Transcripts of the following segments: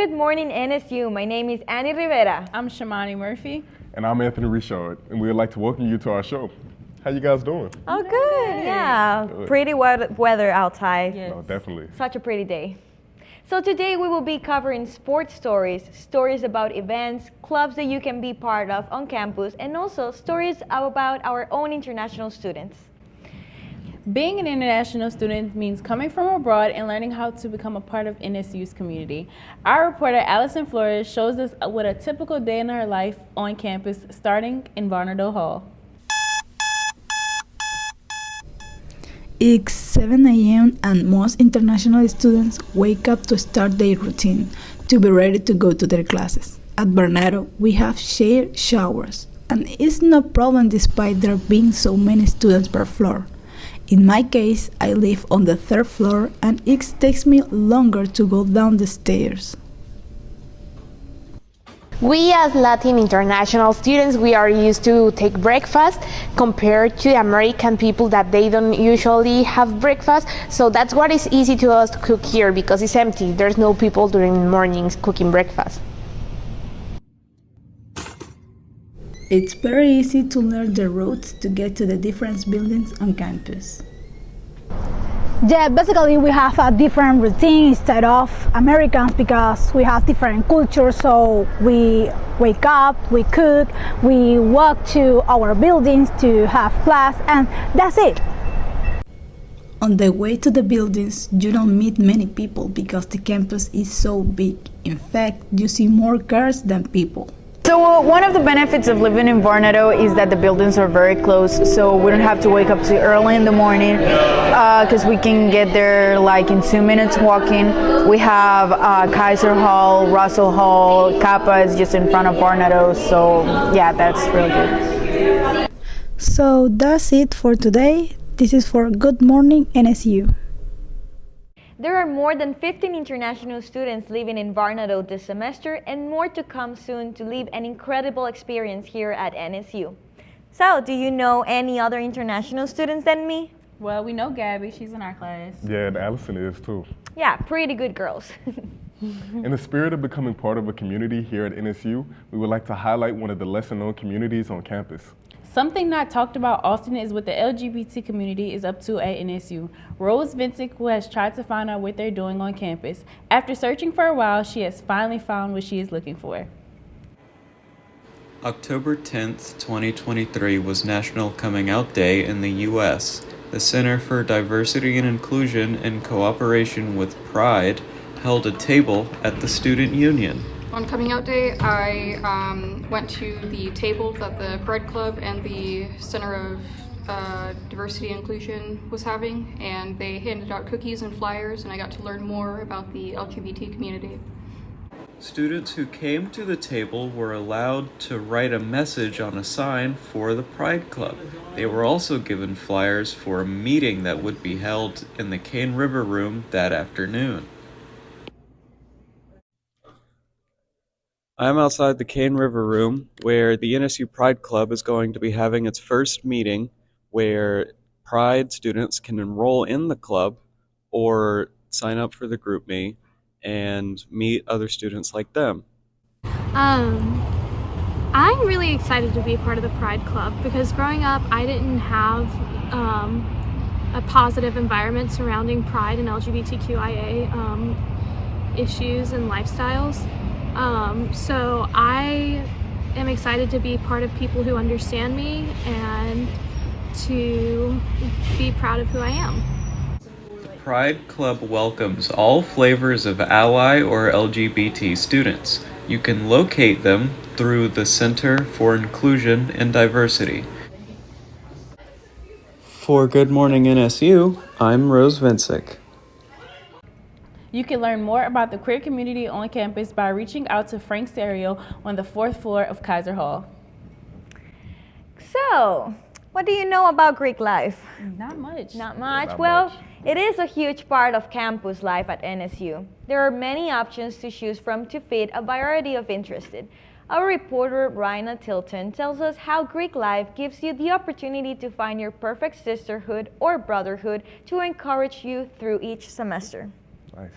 good morning NSU. My name is Annie Rivera. I'm Chimani Murphy. And I'm Anthony Richard, and we would like to welcome you to our show. How you guys doing? Oh, good. Yeah, good. Pretty weather outside. Yes. No, definitely. Such a pretty day. So today we will be covering sports stories about events, clubs that you can be part of on campus, and also stories about our own international students. Being an international student means coming from abroad and learning how to become a part of NSU's community. Our reporter, Allison Florez, shows us what a typical day in our life on campus, starting in Barnardo Hall. It's 7 a.m. and most international students wake up to start their routine to be ready to go to their classes. At Barnardo, we have shared showers, and it's no problem despite there being so many students per floor. In my case, I live on the 3rd floor and it takes me longer to go down the stairs. We as Latin international students, we are used to take breakfast compared to American people that they don't usually have breakfast. So that's what is easy to us to cook here because it's empty. There's no people during mornings cooking breakfast. It's very easy to learn the routes to get to the different buildings on campus. Yeah, basically we have a different routine instead of Americans because we have different cultures. So we wake up, we cook, we walk to our buildings to have class, and that's it. On the way to the buildings, you don't meet many people because the campus is so big. In fact, you see more cars than people. So one of the benefits of living in Barnardo is that the buildings are very close, so we don't have to wake up too early in the morning because we can get there like in 2 minutes walking. We have Kyser Hall, Russell Hall, Kappa is just in front of Barnardo, so yeah, that's really good. So that's it for today. This is for Good Morning NSU. There are more than 15 international students living in Barnardo this semester and more to come soon to live an incredible experience here at NSU. So, do you know any other international students than me? Well, we know Gabi, she's in our class. Yeah, and Allison is too. Yeah, pretty good girls. In the spirit of becoming part of a community here at NSU, we would like to highlight one of the lesser-known communities on campus. Something not talked about often is what the LGBT community is up to at NSU. Rose Vincik, who has tried to find out what they're doing on campus. After searching for a while, she has finally found what she is looking for. October 10th, 2023 was National Coming Out Day in the U.S. The Center for Diversity and Inclusion, in cooperation with Pride, held a table at the Student Union. On Coming Out Day, I went to the table that the Pride Club and the Center of Diversity and Inclusion was having, and they handed out cookies and flyers, and I got to learn more about the LGBT community. Students who came to the table were allowed to write a message on a sign for the Pride Club. They were also given flyers for a meeting that would be held in the Cane River Room that afternoon. I'm outside the Cane River Room where the NSU Pride Club is going to be having its first meeting where Pride students can enroll in the club or sign up for the GroupMe and meet other students like them. I'm really excited to be a part of the Pride Club because growing up I didn't have a positive environment surrounding Pride and LGBTQIA issues and lifestyles. So I am excited to be part of people who understand me and to be proud of who I am. The Pride Club welcomes all flavors of ally or LGBT students. You can locate them through the Center for Inclusion and Diversity. For Good Morning NSU, I'm Rose Vincik. You can learn more about the queer community on campus by reaching out to Frank Serio on the 4th floor of Kyser Hall. So, what do you know about Greek life? Not much. Not much? Well, it is a huge part of campus life at NSU. There are many options to choose from to fit a variety of interests. Our reporter, Rayna Tilton, tells us how Greek life gives you the opportunity to find your perfect sisterhood or brotherhood to encourage you through each semester. Nice.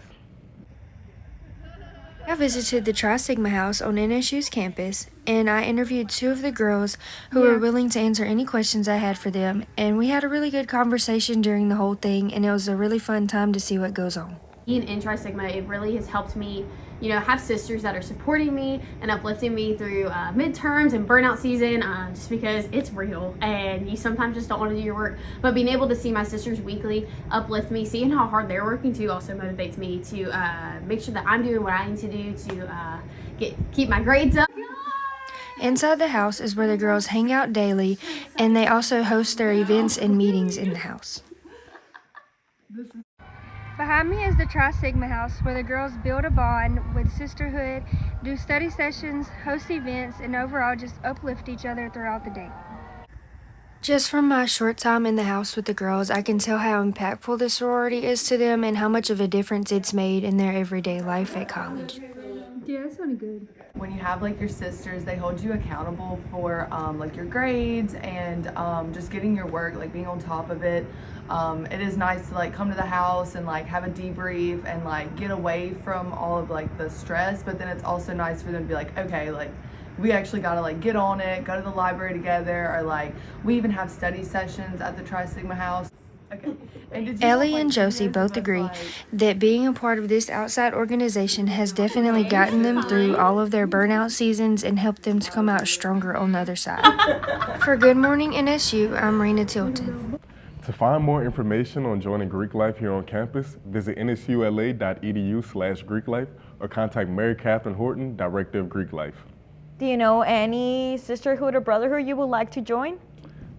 I visited the Tri Sigma House on NSU's campus, and I interviewed two of the girls who were willing to answer any questions I had for them, and we had a really good conversation during the whole thing, and it was a really fun time to see what goes on. Being in Tri Sigma, it really has helped me, have sisters that are supporting me and uplifting me through midterms and burnout season, just because it's real and you sometimes just don't want to do your work. But being able to see my sisters weekly uplift me, seeing how hard they're working too, also motivates me to make sure that I'm doing what I need to do to keep my grades up. Inside the house is where the girls hang out daily, and they also host their events and meetings in the house. Behind me is the Tri Sigma House, where the girls build a bond with sisterhood, do study sessions, host events, and overall just uplift each other throughout the day. Just from my short time in the house with the girls, I can tell how impactful the sorority is to them and how much of a difference it's made in their everyday life at college. Yeah, that sounded good. When you have your sisters, they hold you accountable for your grades and just getting your work, being on top of it. It is nice to come to the house and have a debrief and get away from all of the stress, but then it's also nice for them to be okay, we actually gotta get on it, go to the library together, or we even have study sessions at the Tri Sigma House. Okay. Ellie and Josie both agree that being a part of this outside organization has definitely gotten them through all of their burnout seasons and helped them to come out stronger on the other side. For Good Morning NSU, I'm Rayna Tilton. To find more information on joining Greek Life here on campus, visit nsula.edu/GreekLife or contact Mary Catherine Horton, Director of Greek Life. Do you know any sisterhood or brotherhood you would like to join?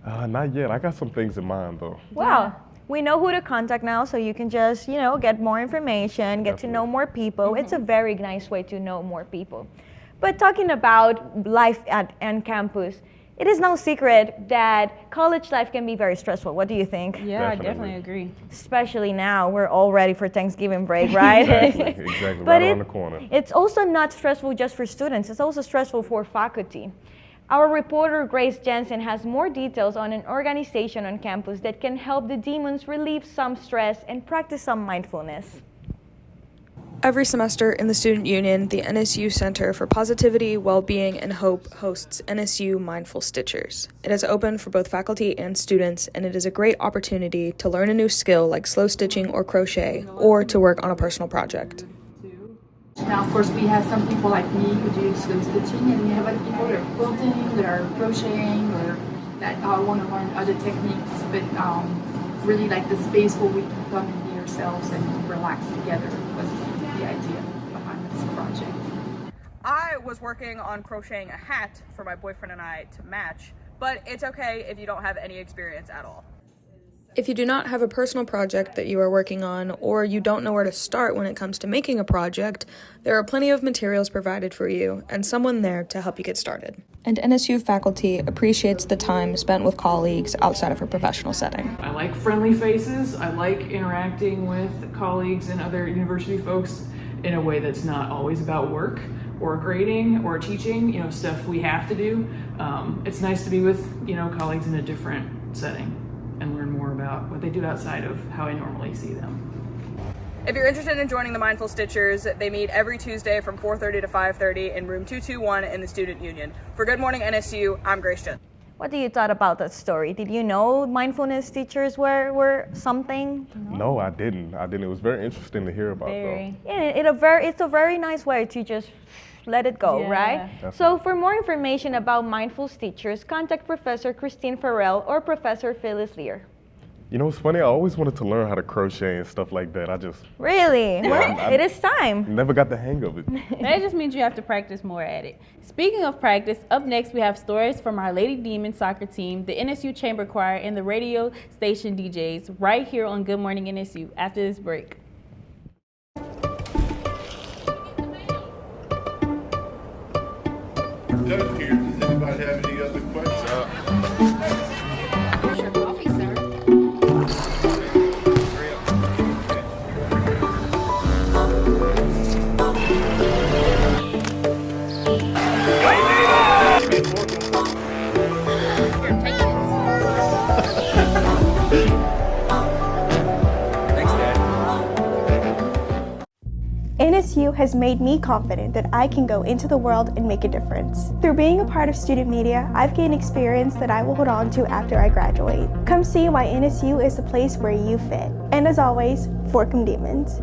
Not yet. I got some things in mind, though. Well, we know who to contact now, so you can just, get more information, get to know more people. It's a very nice way to know more people. But talking about life on campus, it is no secret that college life can be very stressful. What do you think? Yeah, I definitely agree. Especially now, we're all ready for Thanksgiving break, right? Exactly. But right around the corner. It's also not stressful just for students. It's also stressful for faculty. Our reporter, Grace Jensen, has more details on an organization on campus that can help the demons relieve some stress and practice some mindfulness. Every semester in the Student Union, the NSU Center for Positivity, Wellbeing, and Hope hosts NSU Mindful Stitchers. It is open for both faculty and students, and it is a great opportunity to learn a new skill like slow stitching or crochet, or to work on a personal project. Now, of course, we have some people like me who do slow stitching, and we have other people that are quilting, that are crocheting, or that want to learn other techniques, but really like the space where we can come and be ourselves and relax together was the idea behind this project. I was working on crocheting a hat for my boyfriend and I to match, but it's okay if you don't have any experience at all. If you do not have a personal project that you are working on, or you don't know where to start when it comes to making a project, there are plenty of materials provided for you and someone there to help you get started. And NSU faculty appreciates the time spent with colleagues outside of a professional setting. I like friendly faces. I like interacting with colleagues and other university folks in a way that's not always about work or grading or teaching, stuff we have to do. It's nice to be with, colleagues in a different setting and learn more about what they do outside of how I normally see them. If you're interested in joining the Mindful Stitchers, they meet every Tuesday from 4:30 to 5:30 in room 221 in the Student Union. For Good Morning NSU, I'm Grace Jensen. What do you thought about that story? Did you know mindfulness teachers were something? No, I didn't. It was very interesting to hear about, though. Yeah, it's a very nice way to just let it go, right? Definitely. So for more information about mindful teachers, contact Professor Christine Farrell or Professor Phyllis Lear. It's funny, I always wanted to learn how to crochet and stuff like that. Really? Yeah, it is time. Never got the hang of it. That just means you have to practice more at it. Speaking of practice, up next we have stories from our Lady Demon soccer team, the NSU Chamber Choir, and the radio station DJs right here on Good Morning NSU after this break. Doug here. Does anybody have any other questions? Here's your coffee, sir. NSU has made me confident that I can go into the world and make a difference. Through being a part of student media, I've gained experience that I will hold on to after I graduate. Come see why NSU is the place where you fit. And as always, fork 'em demons.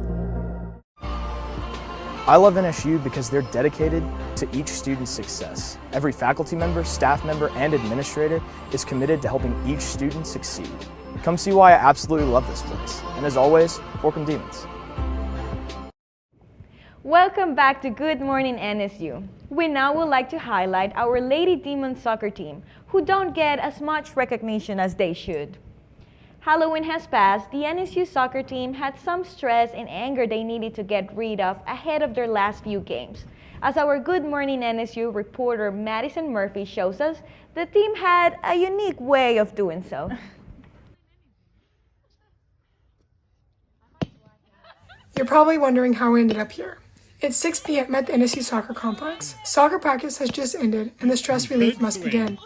I love NSU because they're dedicated to each student's success. Every faculty member, staff member, and administrator is committed to helping each student succeed. Come see why I absolutely love this place. And as always, fork 'em demons. Welcome back to Good Morning NSU. We now would like to highlight our Lady Demon soccer team, who don't get as much recognition as they should. Halloween has passed. The NSU soccer team had some stress and anger they needed to get rid of ahead of their last few games. As our Good Morning NSU reporter Madison Murphy shows us, the team had a unique way of doing so. You're probably wondering how we ended up here. It's 6 p.m. at the NSU soccer complex. Soccer practice has just ended and the stress relief must begin.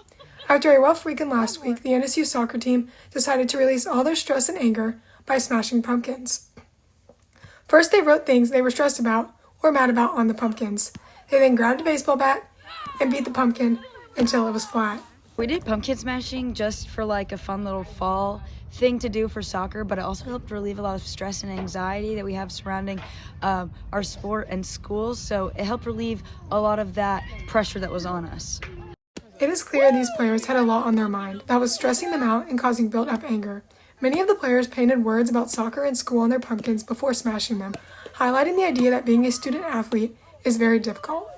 After a rough weekend last week, the NSU soccer team decided to release all their stress and anger by smashing pumpkins. First, they wrote things they were stressed about or mad about on the pumpkins. They then grabbed a baseball bat and beat the pumpkin until it was flat. We did pumpkin smashing just for like a fun little fall thing to do for soccer, but it also helped relieve a lot of stress and anxiety that we have surrounding our sport and schools. So it helped relieve a lot of that pressure that was on us. It is clear these players had a lot on their mind that was stressing them out and causing built-up anger. Many of the players painted words about soccer and school on their pumpkins before smashing them, highlighting the idea that being a student-athlete is very difficult.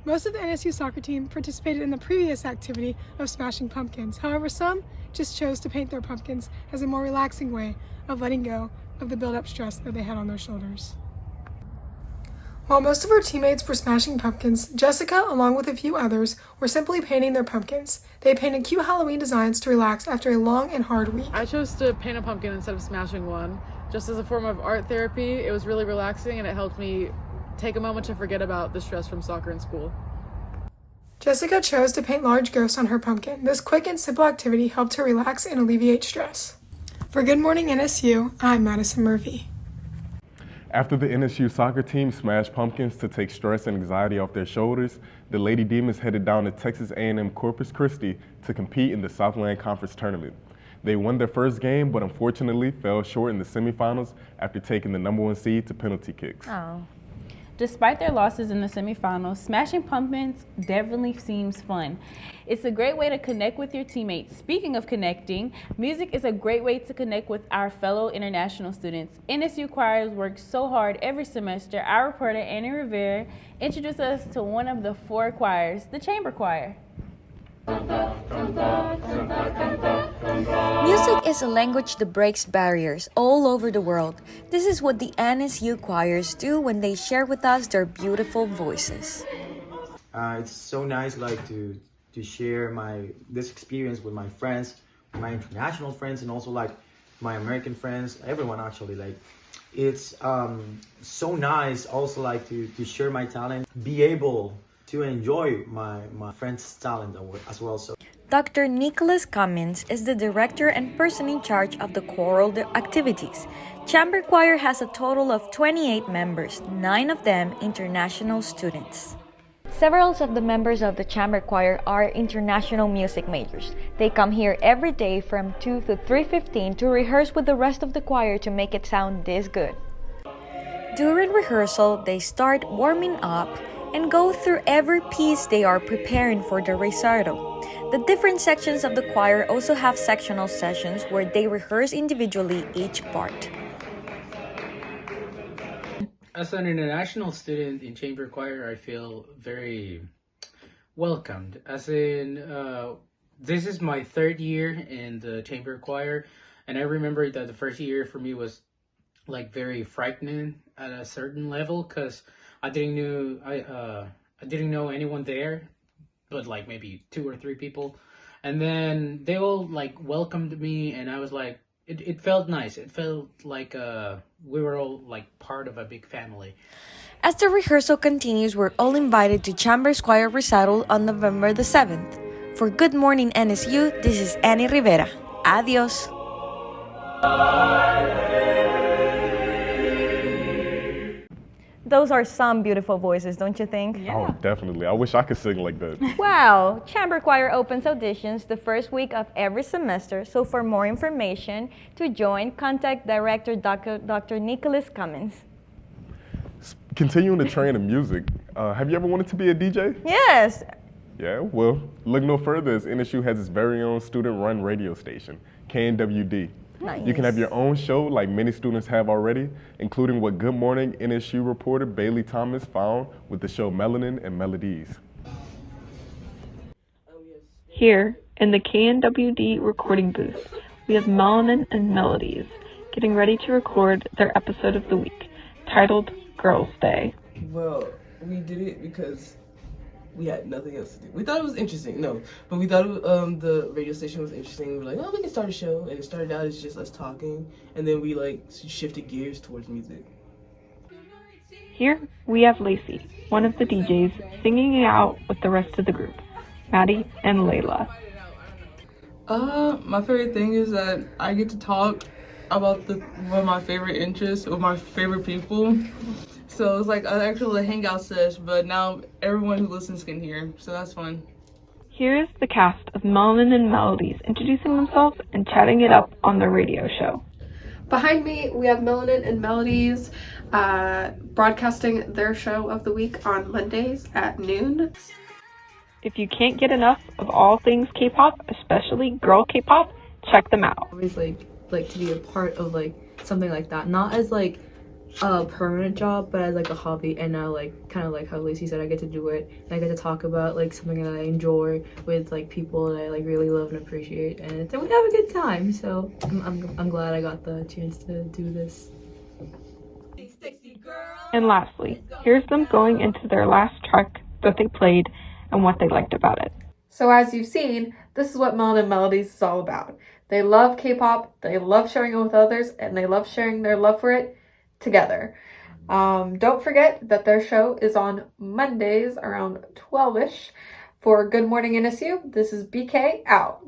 Most of the NSU soccer team participated in the previous activity of smashing pumpkins. However, some just chose to paint their pumpkins as a more relaxing way of letting go of the build-up stress that they had on their shoulders. While most of our teammates were smashing pumpkins, Jessica, along with a few others, were simply painting their pumpkins. They painted cute Halloween designs to relax after a long and hard week. I chose to paint a pumpkin instead of smashing one, just as a form of art therapy. It was really relaxing and it helped me take a moment to forget about the stress from soccer and school. Jessica chose to paint large ghosts on her pumpkin. This quick and simple activity helped her relax and alleviate stress. For Good Morning NSU, I'm Madison Murphy. After the NSU soccer team smashed pumpkins to take stress and anxiety off their shoulders, the Lady Demons headed down to Texas A&M Corpus Christi to compete in the Southland Conference Tournament. They won their first game, but unfortunately fell short in the semifinals after taking the #1 seed to penalty kicks. Oh. Despite their losses in the semifinals, smashing pumpkins definitely seems fun. It's a great way to connect with your teammates. Speaking of connecting, music is a great way to connect with our fellow international students. NSU choirs work so hard every semester. Our reporter, Rivera, introduced us to one of the 4 choirs, the chamber choir. Music is a language that breaks barriers all over the world. This is what the NSU choirs do when they share with us their beautiful voices. It's so nice, like to share this experience with my friends, my international friends, and also like my American friends. Everyone actually, like it's so nice. Also, like to share my talent, be able to enjoy my friends' talent as well. So. Dr. Nicholas Cummins is the director and person in charge of the choral activities. Chamber Choir has a total of 28 members, 9 of them international students. Several of the members of the chamber choir are international music majors. They come here every day from 2 to 3:15 to rehearse with the rest of the choir to make it sound this good. During rehearsal, they start warming up and go through every piece they are preparing for the recital. The different sections of the choir also have sectional sessions where they rehearse individually each part. As an international student in chamber choir, I feel very welcomed. As in, this is my 3rd year in the chamber choir, and I remember that the first year for me was like very frightening at a certain level because I didn't know anyone there, but like maybe 2 or 3 people, and then they all like welcomed me, and I was like, it felt nice. It felt like we were all like part of a big family. As the rehearsal continues, we're all invited to Chambers Choir recital on November the 7th. For Good Morning NSU, this is Annie Rivera. Adios. Those are some beautiful voices, don't you think? Oh, definitely. I wish I could sing like that. Wow! Chamber Choir opens auditions the first week of every semester, so for more information to join, contact Director Dr. Nicholas Cummins. Continuing the trend in music, have you ever wanted to be a DJ? Yes! Yeah, well, look no further as NSU has its very own student-run radio station, KNWD. Nice. You can have your own show like many students have already, including what Good Morning NSU reporter Bailey Thomas found with the show Melanin and Melodies. Here, in the KNWD recording booth, we have Melanin and Melodies getting ready to record their episode of the week, titled Girls' Day. Well, we did it because we had nothing else to do. We thought it was interesting, but we thought the radio station was interesting. We were like, oh, we can start a show, and it started out as just us talking, and then we like shifted gears towards music. Here we have Lacey, one of the DJs, singing out with the rest of the group, Maddie and Layla. My favorite thing is that I get to talk about one of my favorite interests with my favorite people. So it's like an actual hangout sesh, but now everyone who listens can hear, so that's fun. Here's the cast of Melanin and Melodies introducing themselves and chatting it up on their radio show. Behind me, we have Melanin and Melodies broadcasting their show of the week on Mondays at noon. If you can't get enough of all things K-pop, especially girl K-pop, check them out. I always like to be a part of like something like that, not as like a permanent job, but as like a hobby. And now like kind of like how Lacey said, I get to do it and I get to talk about like something that I enjoy with like people that I like really love and appreciate, and we have a good time. So I'm glad I got the chance to do this. And lastly, here's them going into their last track that they played and what they liked about it. So as you've seen, this is what Melanin and Melodies is all about. They love K-pop, they love sharing it with others, and they love sharing their love for it together. Don't forget that their show is on Mondays around 12ish. For Good Morning NSU, this is BK out.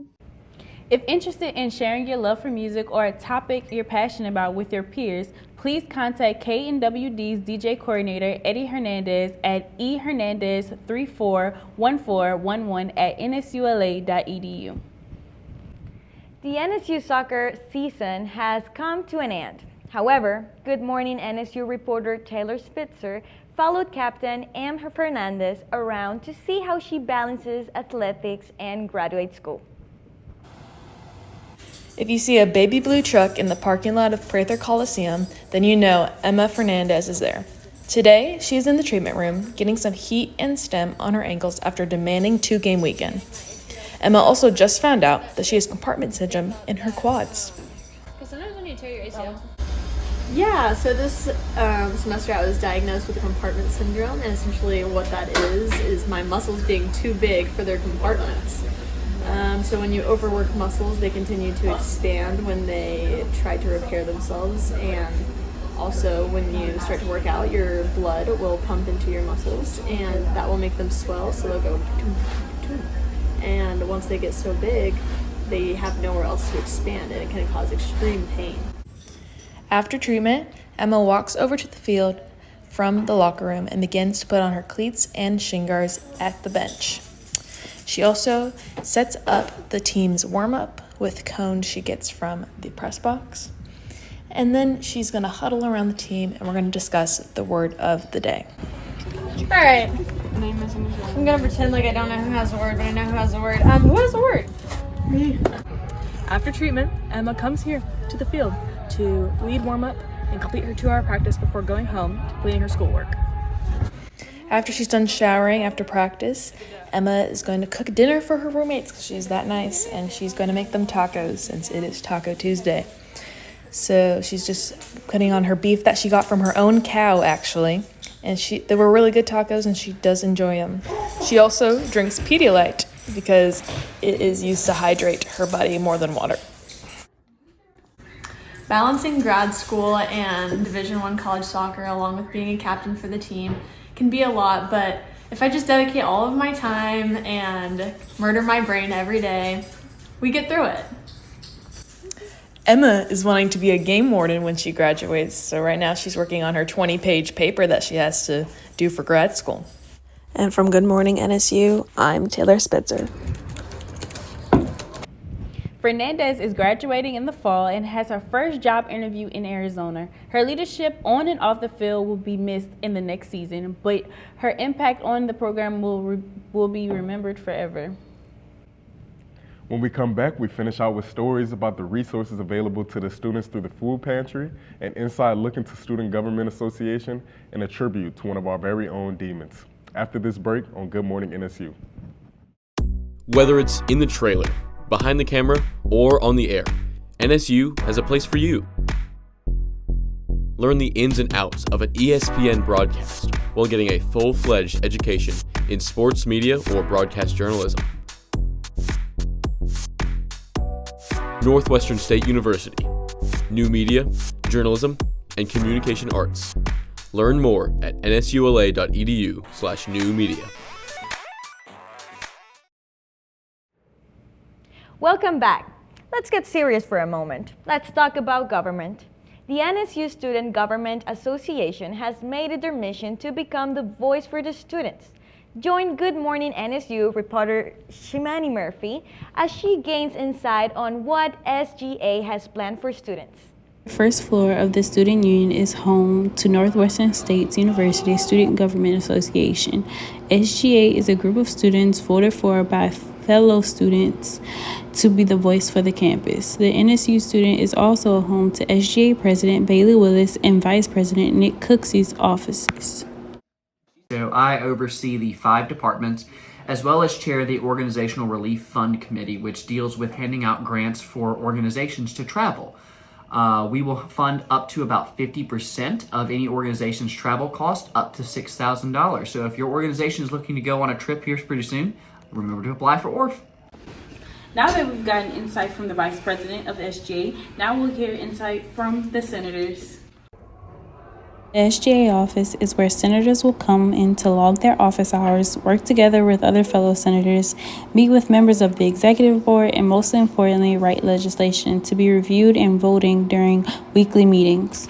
If interested in sharing your love for music or a topic you're passionate about with your peers, please contact KNWD's DJ coordinator, Eddie Hernandez, at ehernandez341411@nsula.edu. The NSU soccer season has come to an end. However, Good Morning NSU reporter Taylor Spitzer followed Captain M. Fernandez around to see how she balances athletics and graduate school. If you see a baby blue truck in the parking lot of Prather Coliseum, then you know Emma Fernandez is there. Today, she's in the treatment room getting some heat and stem on her ankles after a demanding 2-game weekend. Emma also just found out that she has compartment syndrome in her quads. Sometimes when you tear your ACL. Yeah, so this semester I was diagnosed with compartment syndrome, and essentially what that is my muscles being too big for their compartments. So when you overwork muscles, they continue to expand when they try to repair themselves, and also when you start to work out, your blood will pump into your muscles, and that will make them swell, so they'll go and once they get so big, they have nowhere else to expand, and it can cause extreme pain. After treatment, Emma walks over to the field from the locker room and begins to put on her cleats and shin guards at the bench. She also sets up the team's warm-up with cones she gets from the press box. And then she's going to huddle around the team, and we're going to discuss the word of the day. Alright, I'm gonna pretend like I don't know who has the word, but I know who has the word. Who has the word? Me. After treatment, Emma comes here to the field to lead warm-up and complete her 2-hour practice before going home to completing her schoolwork. After she's done showering after practice, Emma is going to cook dinner for her roommates because she's that nice, and she's going to make them tacos since it is Taco Tuesday. So she's just putting on her beef that she got from her own cow, actually. And they were really good tacos, and she does enjoy them. She also drinks Pedialyte because it is used to hydrate her body more than water. Balancing grad school and Division I college soccer along with being a captain for the team can be a lot, but if I just dedicate all of my time and murder my brain every day, we get through it. Emma is wanting to be a game warden when she graduates, so right now she's working on her 20-page paper that she has to do for grad school. And from Good Morning NSU, I'm Taylor Spitzer. Fernandez is graduating in the fall and has her first job interview in Arizona. Her leadership on and off the field will be missed in the next season, but her impact on the program will be remembered forever. When we come back, we finish out with stories about the resources available to the students through the food pantry, an inside look into Student Government Association, and a tribute to one of our very own demons. After this break on Good Morning NSU. Whether it's in the trailer, behind the camera, or on the air, NSU has a place for you. Learn the ins and outs of an ESPN broadcast while getting a full-fledged education in sports media or broadcast journalism. Northwestern State University, New Media, Journalism, and Communication Arts. Learn more at nsula.edu/newmedia. Welcome back. Let's get serious for a moment. Let's talk about government. The NSU Student Government Association has made it their mission to become the voice for the students. Join Good Morning NSU reporter Chimani Murphy as she gains insight on what SGA has planned for students. The first floor of the Student Union is home to Northwestern State University Student Government Association. SGA is a group of students voted for by fellow students to be the voice for the campus. The NSU student is also home to SGA President Bailey Willis and Vice President Nick Cooksey's offices. So I oversee the 5 departments as well as chair the Organizational Relief Fund Committee, which deals with handing out grants for organizations to travel. We will fund up to about 50% of any organization's travel cost, up to $6,000. So if your organization is looking to go on a trip here pretty soon, remember to apply for ORF. Now that we've gotten insight from the Vice President of SGA, now we'll hear insight from the senators. The SGA office is where senators will come in to log their office hours, work together with other fellow senators, meet with members of the executive board, and most importantly, write legislation to be reviewed and voting during weekly meetings.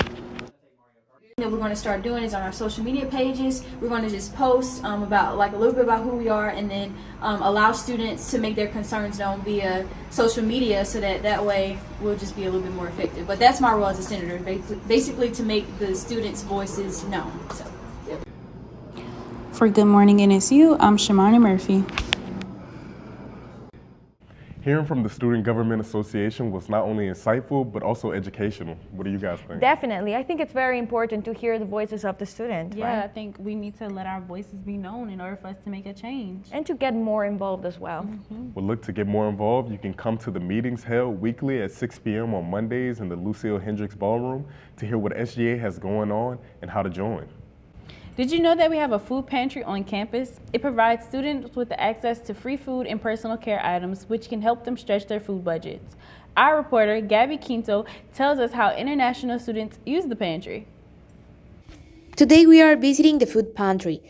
That we're going to start doing is on our social media pages. We're going to just post about a little bit about who we are, and then allow students to make their concerns known via social media, so that way we'll just be a little bit more effective. But that's my role as a senator, basically to make the students' voices known. So, yeah. For Good Morning NSU, I'm Chimani Murphy. Hearing from the Student Government Association was not only insightful, but also educational. What do you guys think? Definitely. I think it's very important to hear the voices of the student. Yeah, right? I think we need to let our voices be known in order for us to make a change. And to get more involved as well. Well, look, to get more involved, you can come to the meetings held weekly at 6 p.m. on Mondays in the Lucille Hendricks Ballroom to hear what SGA has going on and how to join. Did you know that we have a food pantry on campus? It provides students with access to free food and personal care items, which can help them stretch their food budgets. Our reporter, Gabi Quinto, tells us how international students use the pantry. Today we are visiting the food pantry.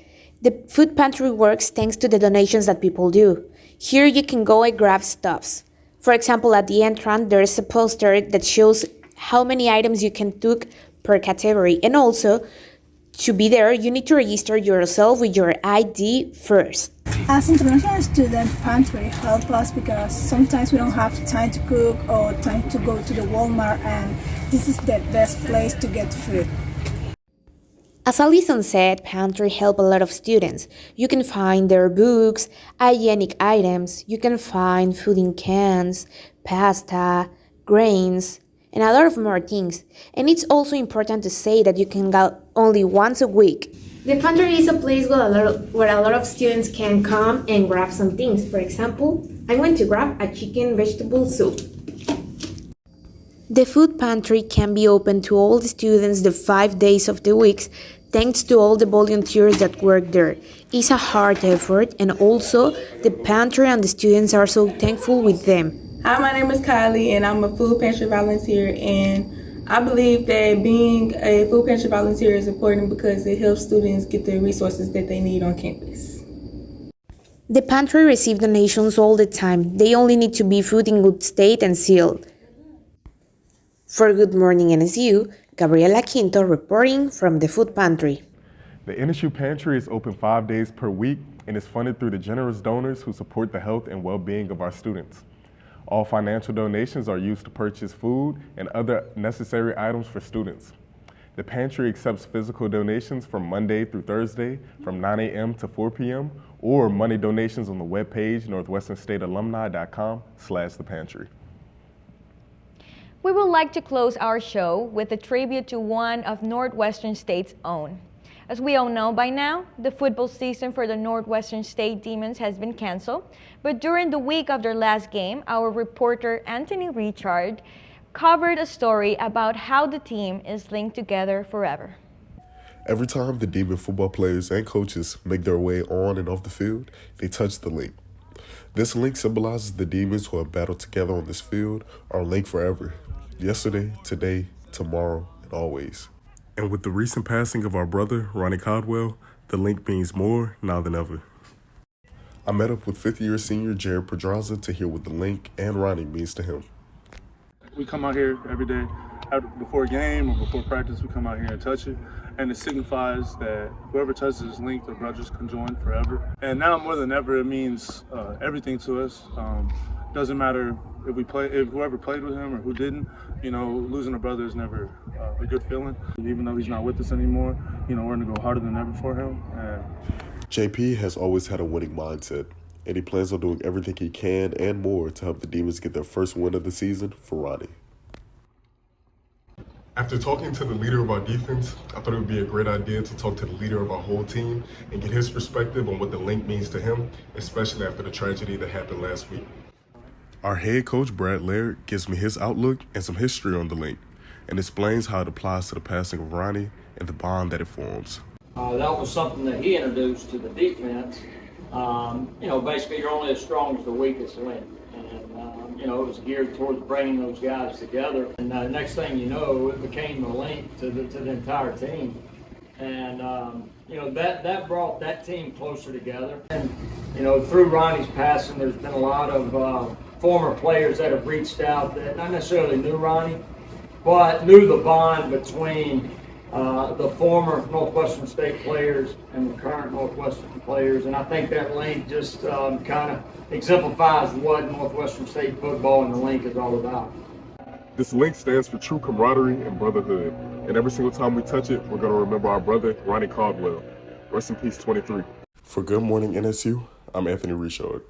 The food pantry works thanks to the donations that people do. Here you can go and grab stuffs. For example, at the entrance there is a poster that shows how many items you can take per category, and also to be there, you need to register yourself with your ID first. As international student, pantry help us because sometimes we don't have time to cook or time to go to the Walmart, and this is the best place to get food. As Alison said, pantry help a lot of students. You can find their books, hygienic items, you can find food in cans, pasta, grains, and a lot of more things. And it's also important to say that you can go only once a week. The pantry is a place where a lot of students can come and grab some things. For example, I went to grab a chicken vegetable soup. The food pantry can be open to all the students the 5 days of the week, thanks to all the volunteers that work there. It's a hard effort, and also the pantry and the students are so thankful with them. Hi, my name is Kylie, and I'm a food pantry volunteer, and I believe that being a food pantry volunteer is important because it helps students get the resources that they need on campus. The pantry receives donations all the time. They only need to be food in good state and sealed. For Good Morning NSU, Gabriela Quinto reporting from the food pantry. The NSU Pantry is open 5 days per week and is funded through the generous donors who support the health and well-being of our students. All financial donations are used to purchase food and other necessary items for students. The pantry accepts physical donations from Monday through Thursday from 9 a.m. to 4 p.m. or money donations on the webpage northwesternstatealumni.com/thepantry. We would like to close our show with a tribute to one of Northwestern State's own. As we all know by now, the football season for the Northwestern State Demons has been canceled, but during the week of their last game, our reporter Anthony Richard covered a story about how the team is linked together forever. Every time the Demon football players and coaches make their way on and off the field, they touch the link. This link symbolizes the Demons who have battled together on this field are linked forever. Yesterday, today, tomorrow, and always. And with the recent passing of our brother, Ronnie Caldwell, the link means more now than ever. I met up with fifth-year senior Jared Pedraza to hear what the link and Ronnie means to him. We come out here every day, before a game or before practice, we come out here and touch it. And it signifies that whoever touches this link, the brothers can join forever. And now more than ever, it means everything to us. Doesn't matter if whoever played with him or who didn't, losing a brother is never a good feeling. Even though he's not with us anymore, we're gonna go harder than ever for him. JP has always had a winning mindset, and he plans on doing everything he can and more to help the Demons get their first win of the season for Ronnie. After talking to the leader of our defense, I thought it would be a great idea to talk to the leader of our whole team and get his perspective on what the link means to him, especially after the tragedy that happened last week. Our head coach, Brad Laird, gives me his outlook and some history on the link and explains how it applies to the passing of Ronnie and the bond that it forms. That was something that he introduced to the defense. Basically you're only as strong as the weakest link. And, it was geared towards bringing those guys together. And next thing you know, it became the link to the entire team. And, that brought that team closer together. And, through Ronnie's passing, there's been a lot of former players that have reached out that not necessarily knew Ronnie, but knew the bond between the former Northwestern State players and the current Northwestern players. And I think that link just kind of exemplifies what Northwestern State football and the link is all about. This link stands for true camaraderie and brotherhood. And every single time we touch it, we're going to remember our brother, Ronnie Caldwell. Rest in peace, 23. For Good Morning NSU, I'm Anthony Richard.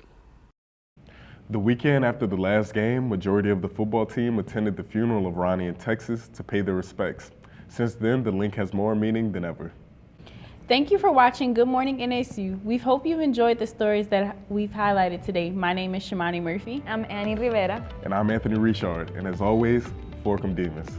The weekend after the last game, majority of the football team attended the funeral of Ronnie in Texas to pay their respects. Since then, the link has more meaning than ever. Thank you for watching Good Morning NSU. We hope you've enjoyed the stories that we've highlighted today. My name is Chimani Murphy. I'm Annie Rivera. And I'm Anthony Richard. And as always, Forcum Demons.